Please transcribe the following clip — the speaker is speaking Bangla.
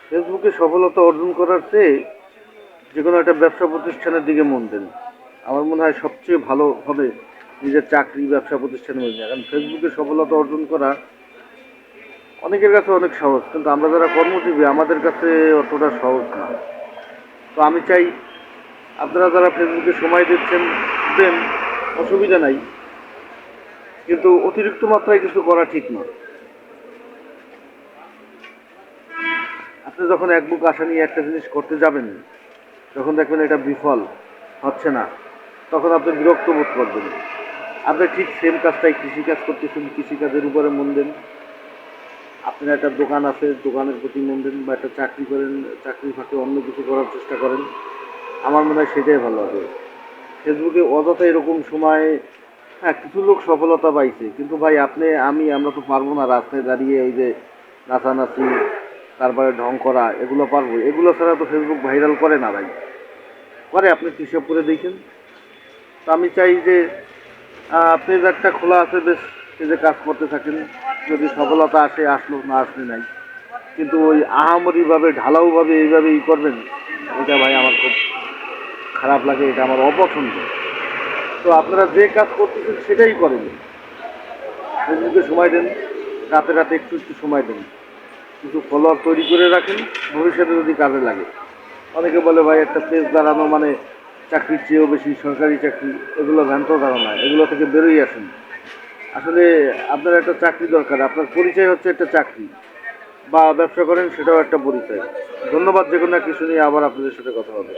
ফেসবুকে সফলতা অর্জন করার চেয়ে যে কোনো একটা ব্যবসা প্রতিষ্ঠানের দিকে মন দেন। আমার মনে হয় সবচেয়ে ভালো হবে নিজের চাকরি ব্যবসা প্রতিষ্ঠানে মন দেওয়া। কারণ ফেসবুকে সফলতা অর্জন করা অনেকের কাছে অনেক সহজ, কিন্তু আমরা যারা কর্মজীবী আমাদের কাছে অতটা সহজ না। তো আমি চাই আপনারা যারা ফেসবুকে সময় দিচ্ছেন দেন, অসুবিধা নাই, কিন্তু অতিরিক্ত মাত্রায় কিছু করা ঠিক নয়। আপনি যখন এক বুক আশা নিয়ে একটা জিনিস করতে যাবেন, যখন দেখবেন এটা বিফল হচ্ছে না, তখন আপনি বিরক্ত বোধ করবেন। আপনি ঠিক সেম কাজটাই কৃষিকাজ করতেছেন, কৃষিকাজের উপরে মন দেন। আপনার একটা দোকান আছে, দোকানের প্রতি মন দেন, বা একটা চাকরি করেন, চাকরির ফাঁকে অন্য কিছু করার চেষ্টা করেন। আমার মনে হয় সেটাই ভালো হবে। ফেসবুকে অযথা এরকম সময়, হ্যাঁ কিছু লোক সফলতা পাইছে, কিন্তু ভাই আপনি আমরা তো পারবো না রাস্তায় দাঁড়িয়ে ওই যে নাচানাচি, তারপরে ঢং করা, এগুলো পারবো? এগুলো ছাড়া তো ফেসবুক ভাইরাল করে না ভাই। করে? আপনি হিসাব করে দেখেন। তো আমি চাই যে পেজ একটা খোলা আছে, বেশ পেজে কাজ করতে থাকেন। যদি সফলতা আসে আসলো, না আসলে নাই। কিন্তু ওই আহামরিভাবে ঢালাওভাবে এইভাবে করবেন, এটা ভাই আমার খুব খারাপ লাগে, এটা আমার অপছন্দ। তো আপনারা যে কাজ করতেছেন সেটাই করেন। ফেসবুকে সময় দেন, রাতে রাতে একটু একটু সময় দেন, কিছু ফলোয়ার তৈরি করে রাখেন, ভবিষ্যতে যদি কাজে লাগে। অনেকে বলে ভাই একটা পেজ দাঁড়ানো মানে চাকরির চেয়েও বেশি, সরকারি চাকরি, এগুলো ভ্রান্ত ধারণা, এগুলো থেকে বেরোই আসেন। আসলে আপনার একটা চাকরি দরকার, আপনার পরিচয় হচ্ছে একটা চাকরি, বা ব্যবসা করেন সেটাও একটা পরিচয়। ধন্যবাদ। যে কোনো কিছু নিয়ে আবার আপনাদের সাথে কথা হবে।